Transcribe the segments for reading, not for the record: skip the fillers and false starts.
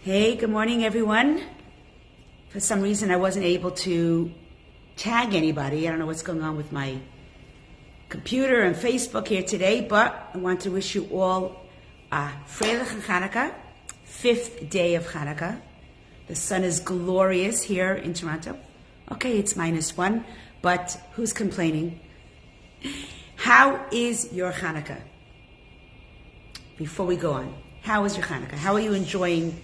Hey, good morning, everyone. For some reason, I wasn't able to tag anybody. I don't know what's going on with my computer and Facebook here today, but I want to wish you all a Freilich Hanukkah, 5th day of Hanukkah. The sun is glorious here in Toronto. Okay, it's -1, but who's complaining? How is your Hanukkah? Before we go on, how is your Hanukkah? How are you enjoying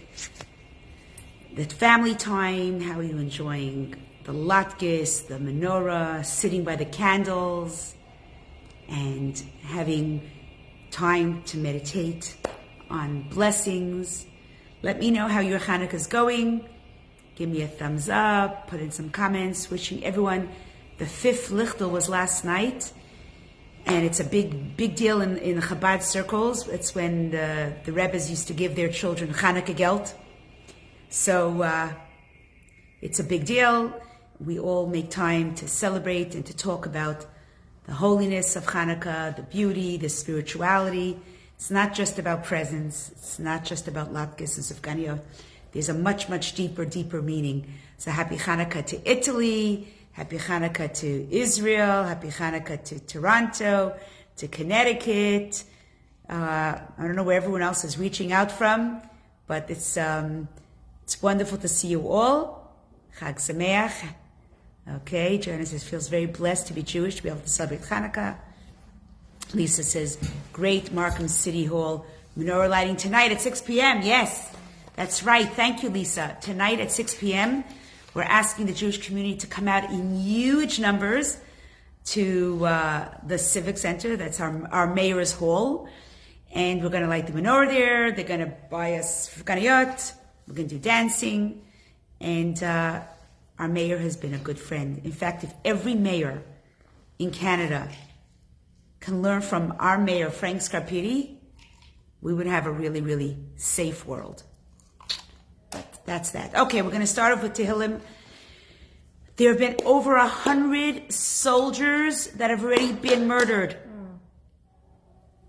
the family time? How are you enjoying the latkes, the menorah, sitting by the candles, and having time to meditate on blessings? Let me know how your Hanukkah is going. Give me a thumbs up, put in some comments. Wishing everyone, the 5th Lichtel was last night, and it's a big deal in Chabad circles. It's when the Rebbes used to give their children Hanukkah geld. So it's a big deal. We all make time to celebrate and to talk about the holiness of Hanukkah, the beauty, the spirituality. It's not just about presents. It's not just about latkes and sufganiyot. There's a much deeper meaning. So happy Hanukkah to Italy, happy Hanukkah to Israel, happy Hanukkah to Toronto, to Connecticut. I don't know where everyone else is reaching out from, but it's wonderful to see you all. Chag Sameach. Okay, Joanna says, feels very blessed to be Jewish, to be able to celebrate Hanukkah. Lisa says, great Markham City Hall menorah lighting tonight at 6 p.m. Yes, that's right. Thank you, Lisa. Tonight at 6 p.m., we're asking the Jewish community to come out in huge numbers to the Civic Center. That's our mayor's hall. And we're going to light the menorah there. They're going to buy us fganiyot. We're going to do dancing. And our mayor has been a good friend. In fact, if every mayor in Canada can learn from our mayor, Frank Scarpitti, we would have a really safe world. But that's that. Okay, we're going to start off with Tehillim. There have been over 100 soldiers that have already been murdered.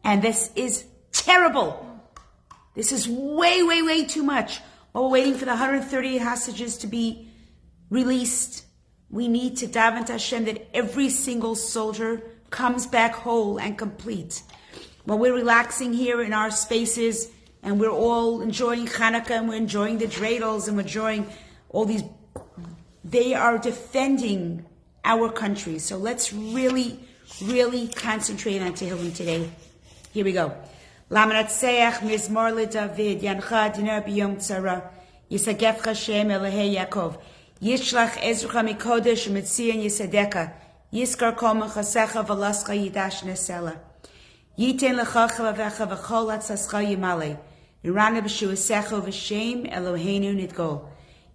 And this is terrible. This is way too much. While we're waiting for the 138 hostages to be released, we need to daven to Hashem that every single soldier comes back whole and complete. While we're relaxing here in our spaces and we're all enjoying Hanukkah and we're enjoying the dreidels and we're enjoying all these, they are defending our country. So let's really concentrate on Tehillim today. Here we go. Lamanatseach mizmor leDavid yancha dina biyom tzara yisagef Hashem Elahei Yaakov yishlach ezrucha mikodesh u'mitzion yisadeka yiskar kol mechasecha v'lascha yidash nesela yiten lecha chavavecha v'chol atzascha yimale nirana b'shuasecha v'shem Eloheinu nidgol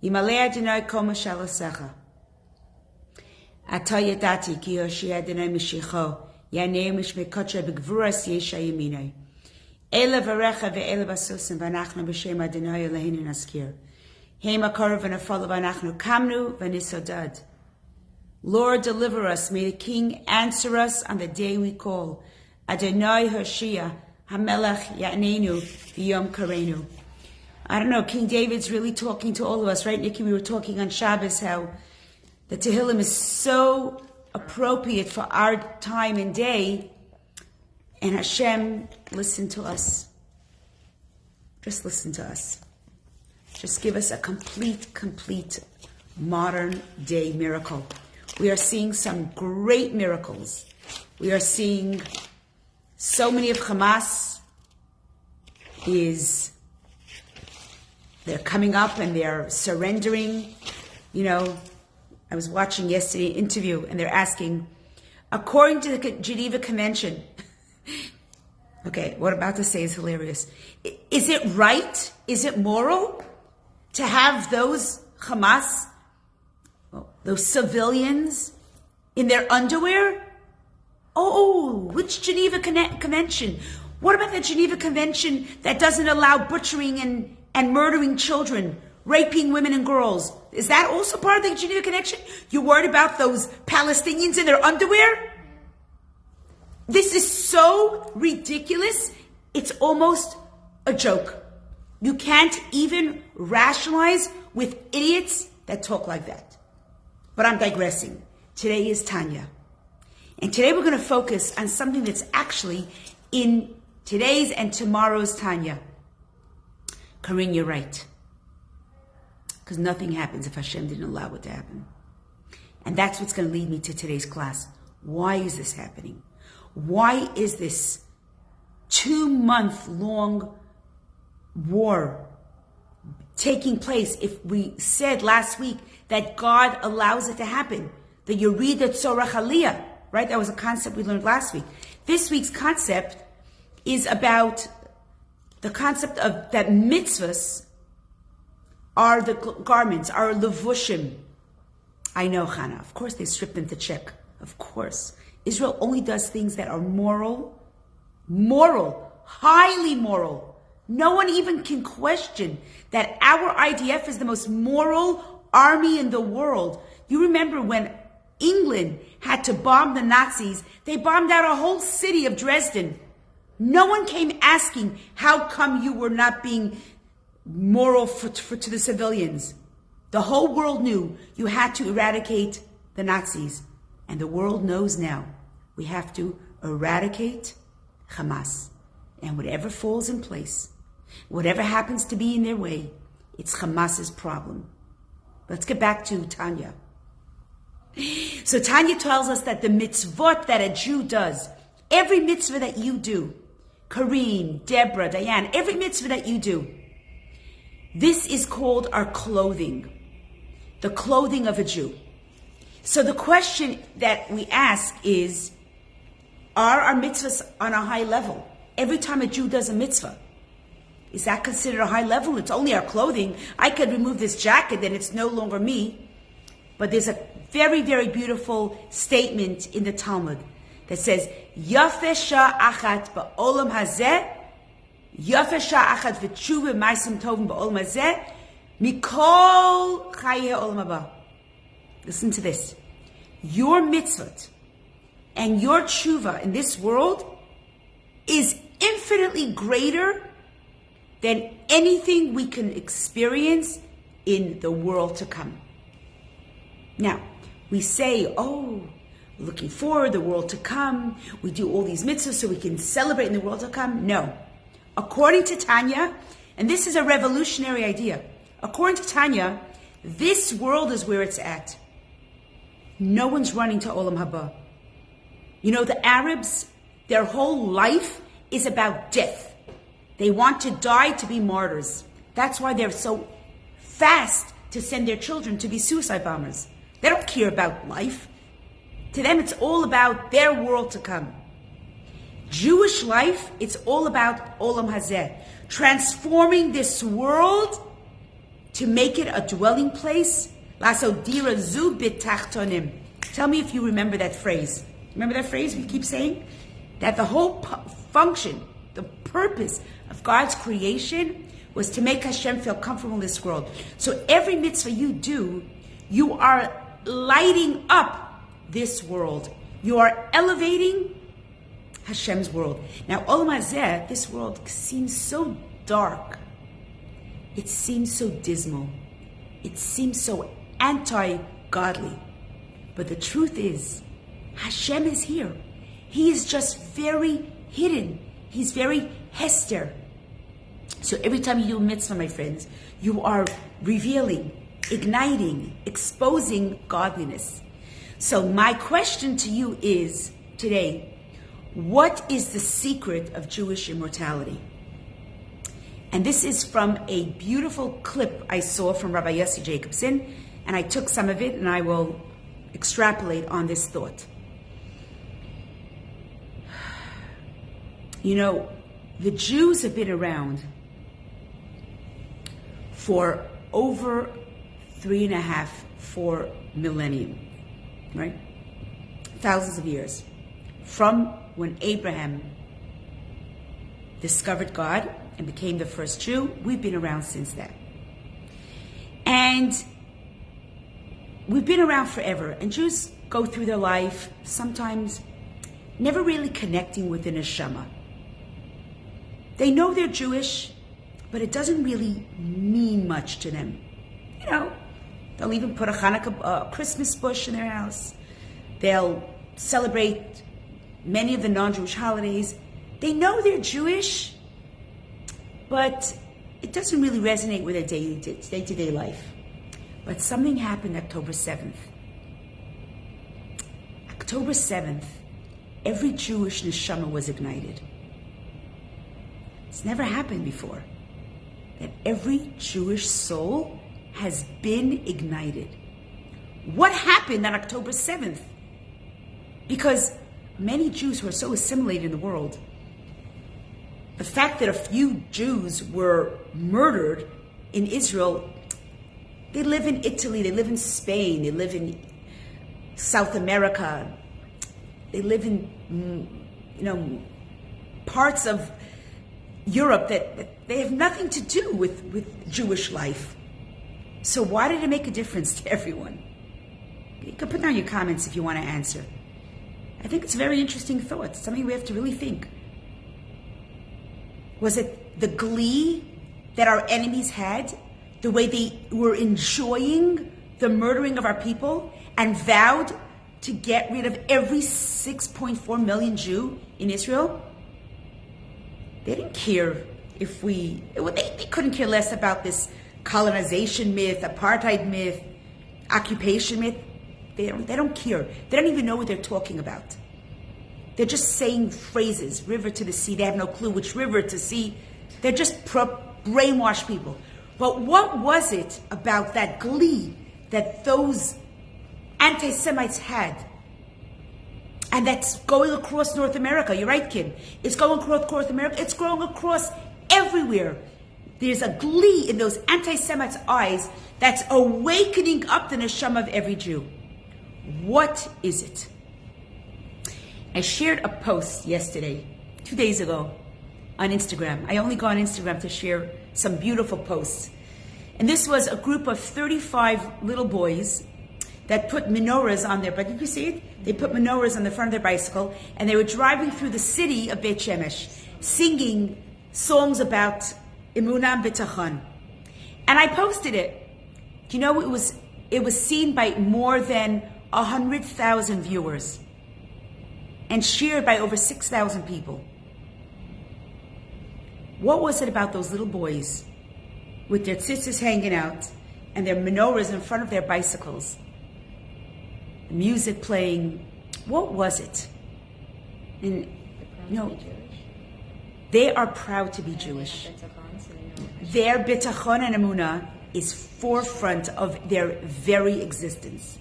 yimalei Adonai kol mashalasecha ata yadati ki Hoshea Adonai mishicho yanei mishmekotcha b'gvuras yesha yaminai Ele varecha ve'ele basusim v'anachnu b'shem Adonai Eloheinu naskir. Hema karav v'nafala v'anachnu kamnu v'nisodad. Lord, deliver us. May the King answer us on the day we call. Adonai Hoshea Hamelech Ya'anenu v'yom karenu. I don't know, King David's really talking to all of us, right, Nikki? We were talking on Shabbos how the Tehillim is so appropriate for our time and day. And Hashem, listen to us. Just listen to us. Just give us a complete modern day miracle. We are seeing some great miracles. We are seeing so many of Hamas they're coming up and they're surrendering. You know, I was watching yesterday an interview and they're asking, according to the Geneva Convention, okay, what I'm about to say is hilarious. Is it right? Is it moral to have those Hamas, those civilians in their underwear? Oh, which Geneva Convention? What about the Geneva Convention that doesn't allow butchering and murdering children, raping women and girls? Is that also part of the Geneva Convention? You're worried about those Palestinians in their underwear? This is so ridiculous, it's almost a joke. You can't even rationalize with idiots that talk like that. But I'm digressing. Today is Tanya. And today we're going to focus on something that's actually in today's and tomorrow's Tanya. Corinne, you're right. Because nothing happens if Hashem didn't allow it to happen. And that's what's going to lead me to today's class. Why is this happening? Why is this 2-month-long war taking place if we said last week that God allows it to happen? The Yerida Tzorach Aliyah, right? That was a concept we learned last week. This week's concept is about the concept of that mitzvahs are the garments, are levushim. I know, Chana. Of course they strip them to check. Of course. Israel only does things that are moral, highly moral. No one even can question that our IDF is the most moral army in the world. You remember when England had to bomb the Nazis, they bombed out a whole city of Dresden. No one came asking, how come you were not being moral to the civilians? The whole world knew you had to eradicate the Nazis. And the world knows now we have to eradicate Hamas. And whatever falls in place, whatever happens to be in their way, it's Hamas's problem. Let's get back to Tanya. So Tanya tells us that the mitzvot that a Jew does, every mitzvah that you do, Kareem, Deborah, Diane, every mitzvah that you do, this is called our clothing, the clothing of a Jew. So the question that we ask is, are our mitzvahs on a high level? Every time a Jew does a mitzvah, is that considered a high level? It's only our clothing. I could remove this jacket, then it's no longer me. But there's a very, very beautiful statement in the Talmud that says, Yafeh sha'achat ba'olam hazeh, Yafeh sha'achat v'tshuva ma'asim tovim ba'olam hazeh, mikol chayei olam haba. Listen to this. Your mitzvot and your tshuva in this world is infinitely greater than anything we can experience in the world to come. Now, we say, oh, looking forward, the world to come. We do all these mitzvahs so we can celebrate in the world to come. No. According to Tanya, and this is a revolutionary idea, according to Tanya, this world is where it's at. No one's running to Olam Haba. You know, the Arabs, their whole life is about death. They want to die to be martyrs. That's why they're so fast to send their children to be suicide bombers. They don't care about life. To them, it's all about their world to come. Jewish life, it's all about Olam Hazeh, transforming this world to make it a dwelling place. Lasodira zu bitachtonim. Tell me if you remember that phrase. Remember that phrase we keep saying? That the whole function, the purpose of God's creation was to make Hashem feel comfortable in this world. So every mitzvah you do, you are lighting up this world. You are elevating Hashem's world. Now, Olam Hazeh, this world seems so dark. It seems so dismal. It seems so anti-godly. But the truth is, Hashem is here. He is just very hidden. He's very Hester. So every time you do a mitzvah, my friends, you are revealing, igniting, exposing godliness. So my question to you is today, what is the secret of Jewish immortality? And this is from a beautiful clip I saw from Rabbi Yossi Jacobson, and I took some of it and I will extrapolate on this thought. You know, the Jews have been around for over 3.5, 4 millennium, right? Thousands of years. From when Abraham discovered God and became the first Jew, we've been around since then. And we've been around forever. And Jews go through their life, sometimes never really connecting with the neshama. They know they're Jewish. but it doesn't really mean much to them. You know, they'll even put a Hanukkah, Christmas bush in their house. They'll celebrate many of the non-Jewish holidays. They know they're Jewish, but it doesn't really resonate with their day-to-day life. But something happened October 7th. October 7th, every Jewish neshama was ignited. It's never happened before. That every Jewish soul has been ignited. What happened on October 7th? Because many Jews who are so assimilated in the world, the fact that a few Jews were murdered in Israel, they live in Italy, they live in Spain, they live in South America, they live in, parts of Europe that they have nothing to do with Jewish life. So why did it make a difference to everyone? You can put down your comments if you want to answer. I think it's a very interesting thought. It's something we have to really think. Was it the glee that our enemies had, the way they were enjoying the murdering of our people and vowed to get rid of every 6.4 million Jew in Israel? They didn't care they couldn't care less about this colonization myth, apartheid myth, occupation myth. They don't care. They don't even know what they're talking about. They're just saying phrases, river to the sea. They have no clue which river to sea. They're just brainwashed people. But what was it about that glee that those anti-Semites had? And that's going across North America. You're right, Kim. It's going across North America. It's going across everywhere. There's a glee in those anti-Semites' eyes that's awakening up the neshama of every Jew. What is it? I shared a post yesterday, 2 days ago, on Instagram. I only go on Instagram to share some beautiful posts. And this was a group of 35 little boys that put menorahs on their bike. Did you see it? They put menorahs on the front of their bicycle, and they were driving through the city of Beit Shemesh, singing songs about Emunah and Bitachon. And I posted it. Do you know, it was seen by more than 100,000 viewers and shared by over 6,000 people. What was it about those little boys with their tzitzis hanging out and their menorahs in front of their bicycles, the music playing? What was it? And they are proud to be Jewish. Their bitachon and emunah is forefront of their very existence.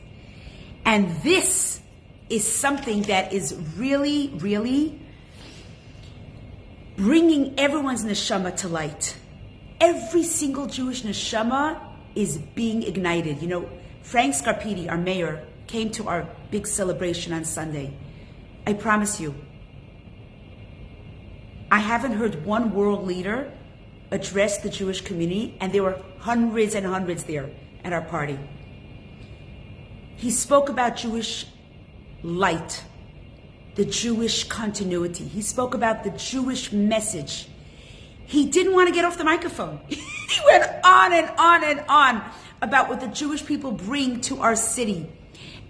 And this is something that is really, really bringing everyone's neshama to light. Every single Jewish neshama is being ignited. Frank Scarpiti, our mayor, came to our big celebration on Sunday. I promise you, I haven't heard one world leader address the Jewish community, and there were hundreds and hundreds there at our party. He spoke about Jewish light, the Jewish continuity. He spoke about the Jewish message. He didn't want to get off the microphone. He went on and on and on about what the Jewish people bring to our city,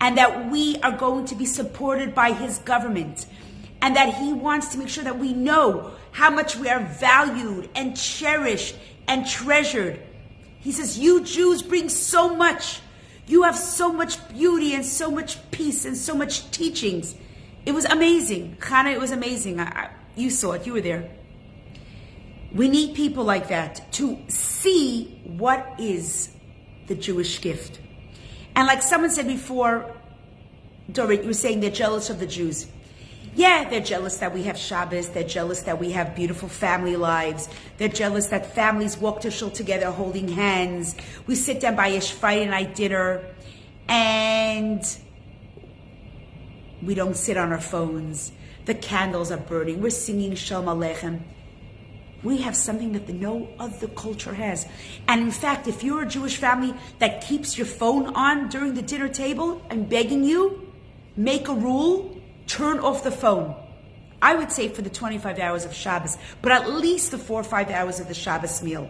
and that we are going to be supported by his government, and that he wants to make sure that we know how much we are valued and cherished and treasured. He says, you Jews bring so much. You have so much beauty and so much peace and so much teachings. It was amazing. Chana, it was amazing. You saw it. You were there. We need people like that to see what is the Jewish gift. And like someone said before, Dorit, you were saying they're jealous of the Jews. Yeah, they're jealous that we have Shabbos. They're jealous that we have beautiful family lives. They're jealous that families walk to shul together holding hands. We sit down by a Friday night dinner and we don't sit on our phones. The candles are burning. We're singing Shalom Aleichem. We have something that no other culture has. And in fact, if you're a Jewish family that keeps your phone on during the dinner table, I'm begging you, make a rule, turn off the phone. I would say for the 25 hours of Shabbos, but at least the 4 or 5 hours of the Shabbos meal.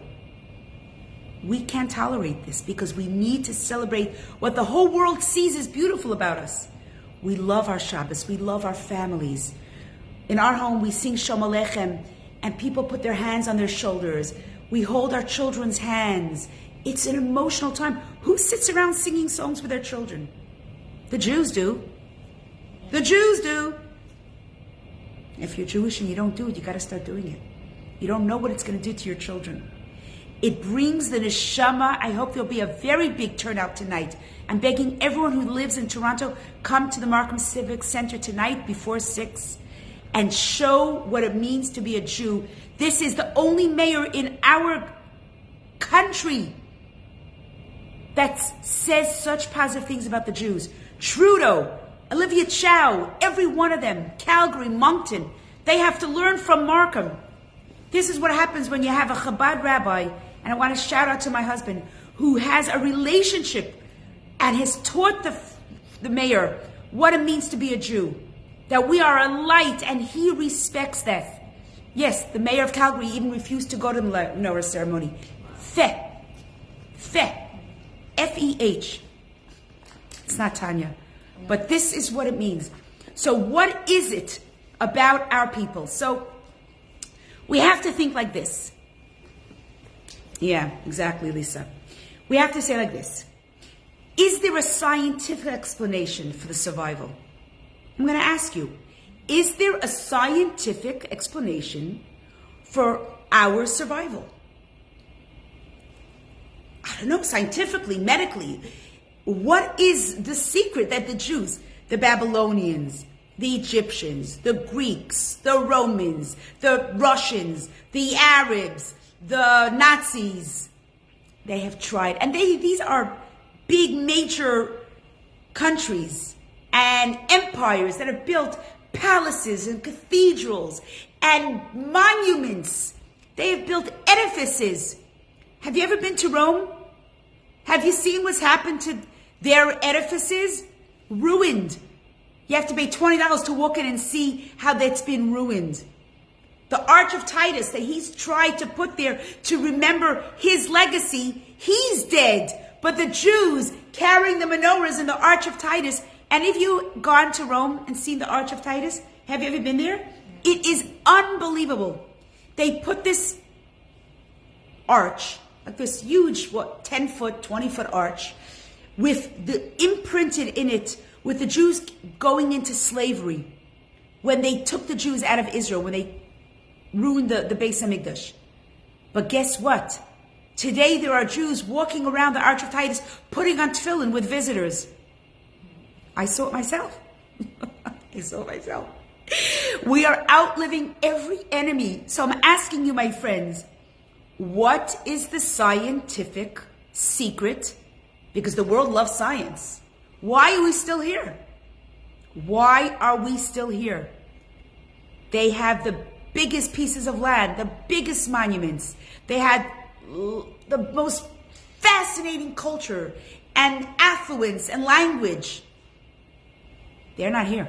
We can't tolerate this because we need to celebrate what the whole world sees is beautiful about us. We love our Shabbos. We love our families. In our home, we sing Shalom Aleichem, and people put their hands on their shoulders. We hold our children's hands. It's an emotional time. Who sits around singing songs with their children? The Jews do. The Jews do. If you're Jewish and you don't do it, you got to start doing it. You don't know what it's going to do to your children. It brings the neshama. I hope there'll be a very big turnout tonight. I'm begging everyone who lives in Toronto, come to the Markham Civic Center tonight before 6 and show what it means to be a Jew. This is the only mayor in our country that says such positive things about the Jews. Trudeau, Olivia Chow, every one of them, Calgary, Moncton, they have to learn from Markham. This is what happens when you have a Chabad rabbi, and I want to shout out to my husband, who has a relationship and has taught the mayor what it means to be a Jew. That we are a light, and he respects that. Yes, the mayor of Calgary even refused to go to the menorah ceremony. Feh. F-E-H. It's not Tanya. But this is what it means. So what is it about our people? So we have to think like this. Yeah, exactly, Lisa. We have to say like this. Is there a scientific explanation for the survival? I'm going to ask you, is there a scientific explanation for our survival? I don't know, scientifically, medically. What is the secret that the Jews, the Babylonians, the Egyptians, the Greeks, the Romans, the Russians, the Arabs, the Nazis, they have tried, and these are big major countries and empires that have built palaces and cathedrals and monuments. They have built edifices. Have you ever been to Rome? Have you seen what's happened to their edifices? Ruined. You have to pay $20 to walk in and see how that's been ruined. The Arch of Titus that he's tried to put there to remember his legacy, he's dead. But the Jews carrying the menorahs in the Arch of Titus. And if you've gone to Rome and seen the Arch of Titus, have you ever been there? It is unbelievable. They put this arch, like this huge, 10-foot, 20-foot arch, with the imprinted in it, with the Jews going into slavery, when they took the Jews out of Israel, when they ruined the Beis HaMikdash. But guess what? Today there are Jews walking around the Arch of Titus, putting on tefillin with visitors. I saw it myself. We are outliving every enemy. So I'm asking you, my friends, what is the scientific secret? Because the world loves science. Why are we still here? Why are we still here? They have the biggest pieces of land, the biggest monuments. They had the most fascinating culture and affluence and language. They're not here.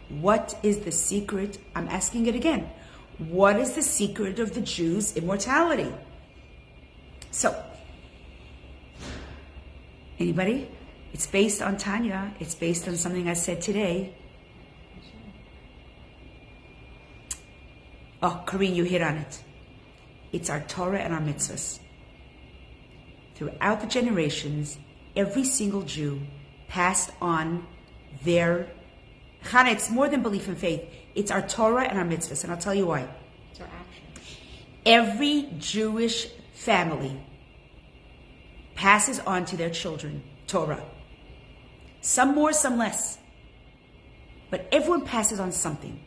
What is the secret? I'm asking it again. What is the secret of the Jews' immortality? So, anybody? It's based on Tanya. It's based on something I said today. Oh, Karine, you hit on it. It's our Torah and our mitzvahs. Throughout the generations, every single Jew passed on their Chana. It's more than belief and faith. It's our Torah and our mitzvahs, and I'll tell you why. It's our actions. Every Jewish family passes on to their children Torah. Some more, some less. But everyone passes on something.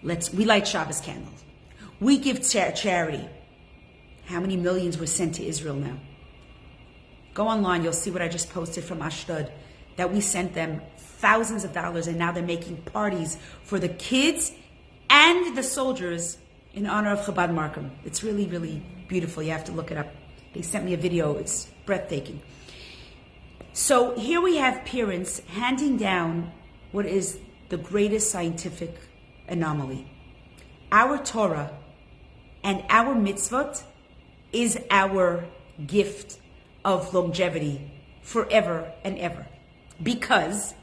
We light Shabbos candles. We give charity. How many millions were sent to Israel now? Go online, you'll see what I just posted from Ashdod, that we sent them thousands of dollars, and now they're making parties for the kids and the soldiers in honor of Chabad Markham. It's really, really beautiful. You have to look it up. They sent me a video. It's breathtaking. So here we have parents handing down what is the greatest scientific anomaly. Our Torah and our mitzvot is our gift of longevity forever and ever. Because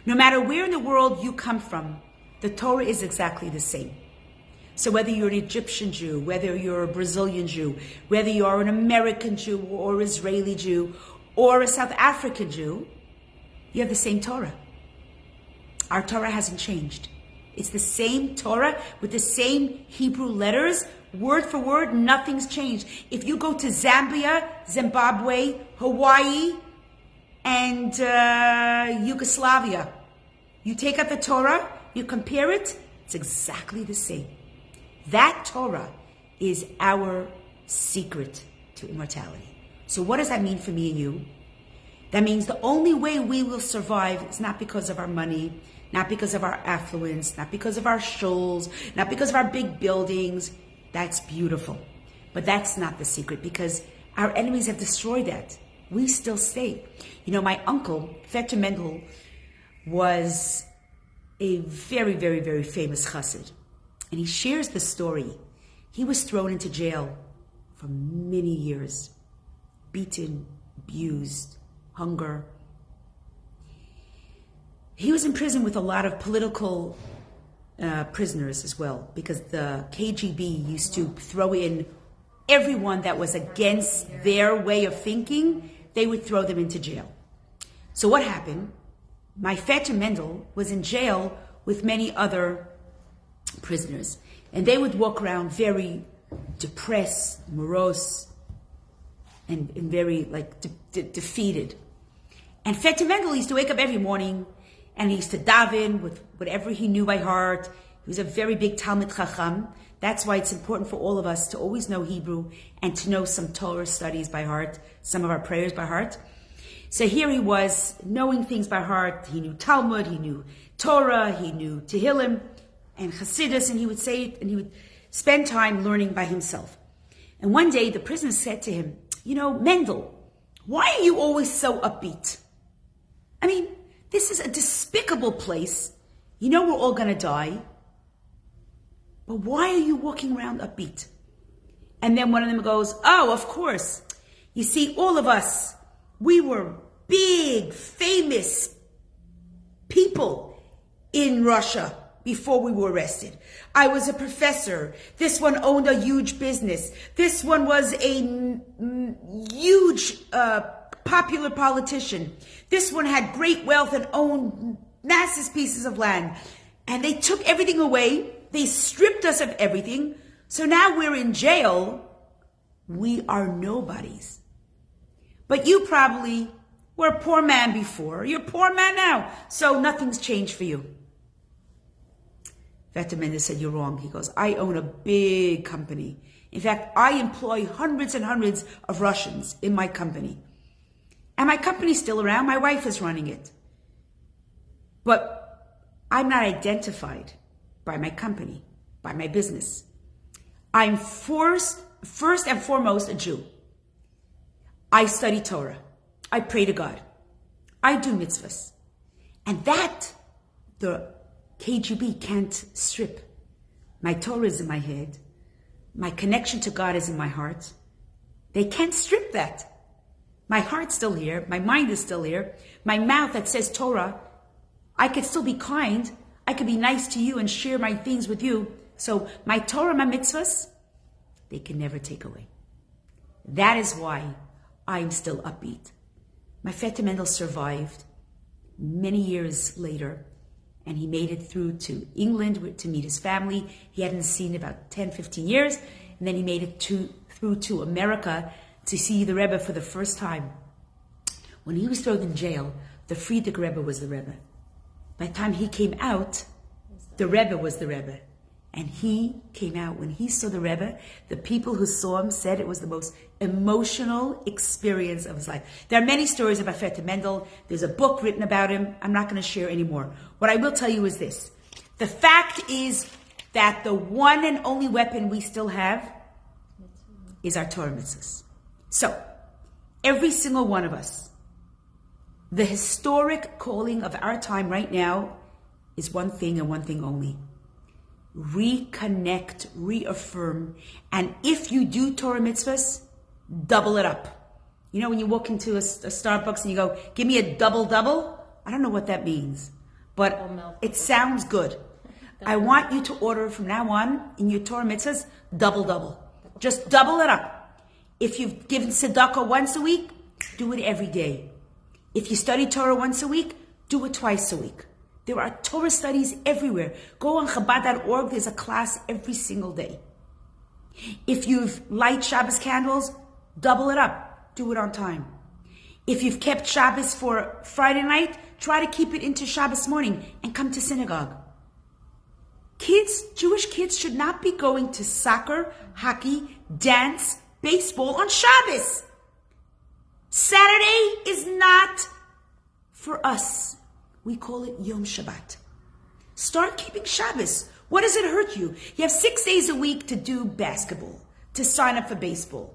no matter where in the world you come from, the Torah is exactly the same. So whether you're an Egyptian Jew, whether you're a Brazilian Jew, whether you are an American Jew or Israeli Jew or a South African Jew, you have the same Torah. Our Torah hasn't changed. It's the same Torah with the same Hebrew letters, word for word, nothing's changed. If you go to Zambia, Zimbabwe, Hawaii, and Yugoslavia, you take out the Torah, you compare it, it's exactly the same. That Torah is our secret to immortality. So what does that mean for me and you? That means the only way we will survive is not because of our money, not because of our affluence, not because of our shuls, not because of our big buildings. That's beautiful. But that's not the secret, because our enemies have destroyed that. We still stay. You know, my uncle, Vetter Mendel, was a very, very, very famous chassid. And he shares the story. He was thrown into jail for many years, beaten, abused, hunger. He was in prison with a lot of political prisoners as well, because the KGB used to throw in everyone that was against their way of thinking. They would throw them into jail. So what happened? My Vetter Mendel was in jail with many other prisoners, and they would walk around very depressed, morose, and very defeated. And Vetter Mendel used to wake up every morning and he used to daven with whatever he knew by heart. He was a very big Talmid Chacham. That's why it's important for all of us to always know Hebrew and to know some Torah studies by heart, some of our prayers by heart. So here he was, knowing things by heart. He knew Talmud, he knew Torah, he knew Tehillim and Chassidus, and he would say it, and he would spend time learning by himself. And one day the prisoner said to him, you know, Mendel, why are you always so upbeat? I mean, this is a despicable place. You know we're all going to die. But why are you walking around upbeat? And then one of them goes, oh, of course. You see, all of us, we were big, famous people in Russia before we were arrested. I was a professor. This one owned a huge business. This one was a huge popular politician. This one had great wealth and owned massive pieces of land. And they took everything away. They stripped us of everything. So now we're in jail. We are nobodies. But you probably were a poor man before. You're a poor man now. So nothing's changed for you. Vetter Mendel said, you're wrong. He goes, I own a big company. In fact, I employ hundreds and hundreds of Russians in my company. And my company's still around. My wife is running it. But I'm not identified by my company, by my business. I'm first and foremost a Jew. I study Torah. I pray to God. I do mitzvahs. And that the KGB can't strip. My Torah is in my head. My connection to God is in my heart. They can't strip that. My heart's still here. My mind is still here. My mouth that says Torah, I could still be kind. I could be nice to you and share my things with you. So my Torah, my mitzvahs, they can never take away. That is why I'm still upbeat. My Vetter Mendel survived many years later, and he made it through to England to meet his family. He hadn't seen about 10, 15 years, and then he made it through to America to see the Rebbe for the first time. When he was thrown in jail, the Frierdiker Rebbe was the Rebbe. By the time he came out, the Rebbe was the Rebbe. And he came out. When he saw the Rebbe, the people who saw him said it was the most emotional experience of his life. There are many stories about Vetter Mendel. There's a book written about him. I'm not going to share anymore. What I will tell you is this. The fact is that the one and only weapon we still have is our Torah mitzvahs. So, every single one of us, the historic calling of our time right now is one thing and one thing only. reconnect, reaffirm. And if you do Torah mitzvahs, double it up. You know, when you walk into a Starbucks and you go, give me a double-double? I don't know what that means, but it sounds good. I want you to order from now on in your Torah mitzvahs, double-double. Just double it up. If you've given tzedakah once a week, do it every day. If you study Torah once a week, do it twice a week. There are Torah studies everywhere. Go on Chabad.org. There's a class every single day. If you've light Shabbos candles, double it up. Do it on time. If you've kept Shabbos for Friday night, try to keep it into Shabbos morning and come to synagogue. Kids, Jewish kids should not be going to soccer, hockey, dance, baseball on Shabbos. Saturday is not for us. We call it Yom Shabbat. Start keeping Shabbos. What does it hurt you? You have 6 days a week to do basketball, to sign up for baseball.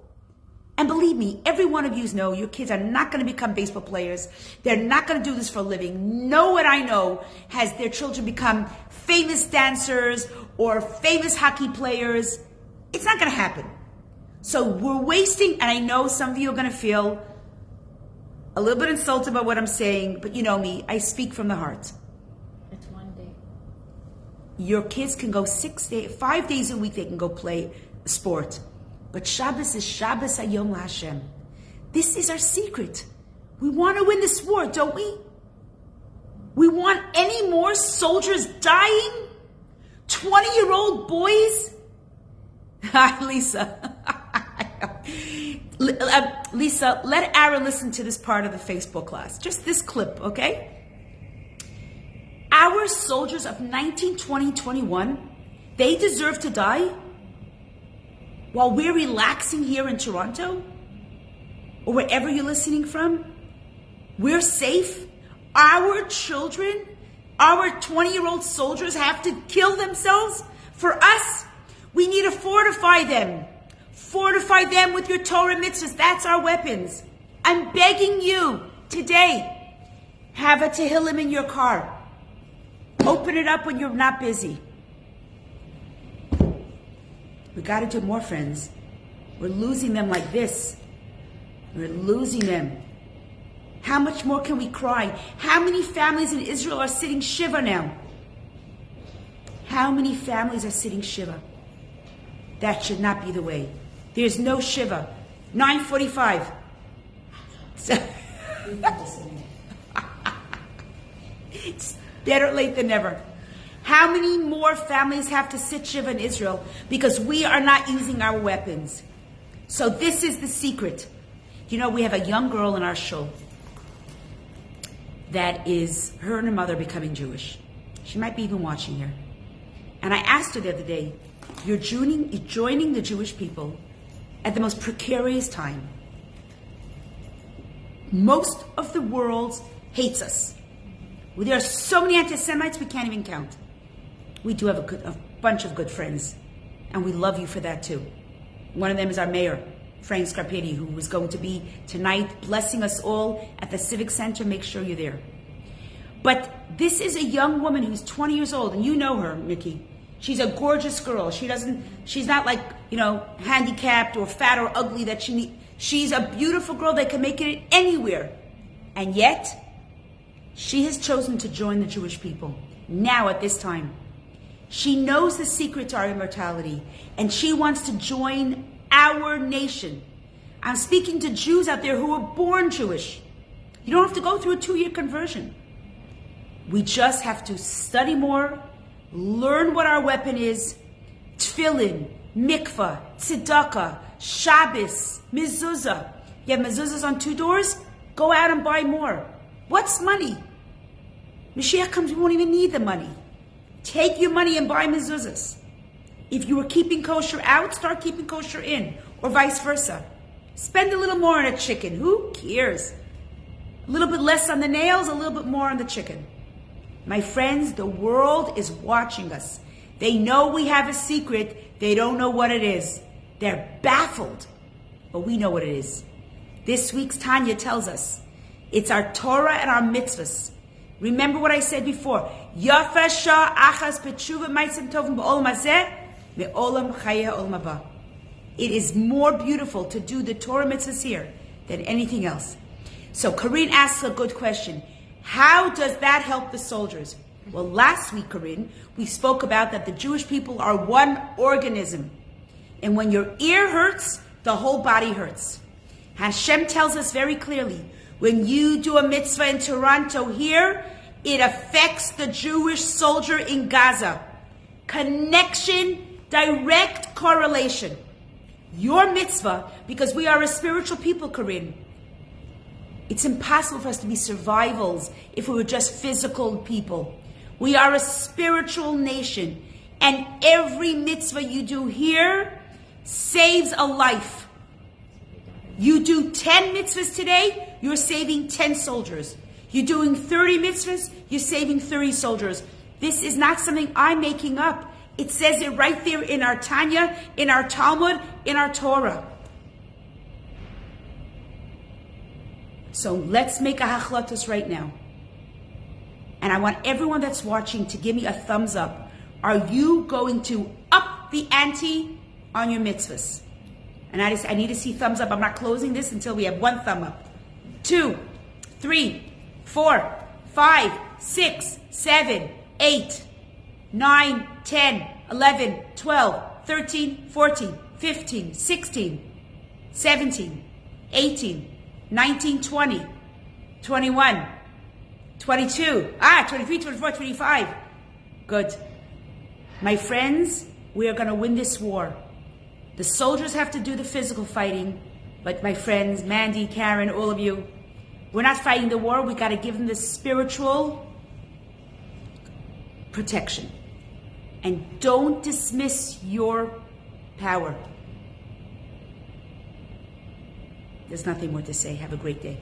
And believe me, every one of you know your kids are not going to become baseball players. They're not going to do this for a living. No one I know has their children become famous dancers or famous hockey players. It's not going to happen. So we're wasting, and I know some of you are going to feel a little bit insulted by what I'm saying, but you know me, I speak from the heart. It's one day. Your kids can go 5 days a week, they can go play sport. But Shabbos is Shabbos Hayom LaHashem. This is our secret. We want to win this war, don't we? We want any more soldiers dying? 20-year-old boys? Hi, Lisa. Lisa, let Aaron listen to this part of the Facebook class. Just this clip, okay? Our soldiers of 19, 20, 21, they deserve to die while we're relaxing here in Toronto or wherever you're listening from. We're safe. Our children, our 20-year-old soldiers have to kill themselves for us. We need to fortify them. Fortify them with your Torah mitzvahs. That's our weapons. I'm begging you today, have a Tehillim in your car. Open it up when you're not busy. We got to do more, friends. We're losing them like this. We're losing them. How much more can we cry? How many families in Israel are sitting Shiva now? How many families are sitting Shiva? That should not be the way. There's no Shiva. 9:45. So it's better late than never. How many more families have to sit Shiva in Israel because we are not using our weapons? So this is the secret. You know, we have a young girl in our show that is her and her mother becoming Jewish. She might be even watching here. And I asked her the other day, you're joining the Jewish people at the most precarious time. Most of the world hates us. There are so many anti-Semites we can't even count. We do have a bunch of good friends, and we love you for that too. One of them is our mayor, Frank Scarpetti, who is going to be tonight blessing us all at the Civic Center. Make sure you're there. But this is a young woman who's 20 years old, and you know her, Nikki. She's a gorgeous girl. She's not like, handicapped or fat or ugly that she needs. She's a beautiful girl that can make it anywhere. And yet, she has chosen to join the Jewish people now at this time. She knows the secret to our immortality, and she wants to join our nation. I'm speaking to Jews out there who were born Jewish. You don't have to go through a 2-year conversion. We just have to study more, learn what our weapon is, tefillin, mikvah, tzedakah, Shabbos, mezuzah. You have mezuzahs on 2 doors? Go out and buy more. What's money? Mashiach comes, we won't even need the money. Take your money and buy mezuzahs. If you were keeping kosher out, start keeping kosher in, or vice versa. Spend a little more on a chicken. Who cares? A little bit less on the nails, a little bit more on the chicken. My friends, the world is watching us. They know we have a secret. They don't know what it is. They're baffled. But we know what it is. This week's Tanya tells us it's our Torah and our mitzvahs Remember what I said before. Yafa shah achas b'tshuva ma'asim tovim b'olam hazeh me'olam chayei ha'olam haba. It is more beautiful to do the Torah mitzvahs here than anything else. So Corinne asks a good question. How does that help the soldiers? Well, last week, Corinne, we spoke about that the Jewish people are one organism. And when your ear hurts, the whole body hurts. Hashem tells us very clearly, when you do a mitzvah in Toronto here, it affects the Jewish soldier in Gaza. Connection, direct correlation. Your mitzvah, because we are a spiritual people, Corinne. It's impossible for us to be survivals if we were just physical people. We are a spiritual nation. And every mitzvah you do here saves a life. You do 10 mitzvahs today, you're saving 10 soldiers. You're doing 30 mitzvahs, you're saving 30 soldiers. This is not something I'm making up. It says it right there in our Tanya, in our Talmud, in our Torah. So let's make a hachlatus right now. And I want everyone that's watching to give me a thumbs up. Are you going to up the ante on your mitzvahs? And I need to see thumbs up. I'm not closing this until we have one thumb up. 2, 3, 4, 5, 6, 7, 8, 9, 10, 11, 12, 13, 14, 15, 16, 17, 18, 19, 20, 21, 22, 23, 24, 25. Good. My friends, we are going to win this war. The soldiers have to do the physical fighting, but my friends, Mandy, Karen, all of you, we're not fighting the war. We got to give them the spiritual protection. And don't dismiss your power. There's nothing more to say. Have a great day.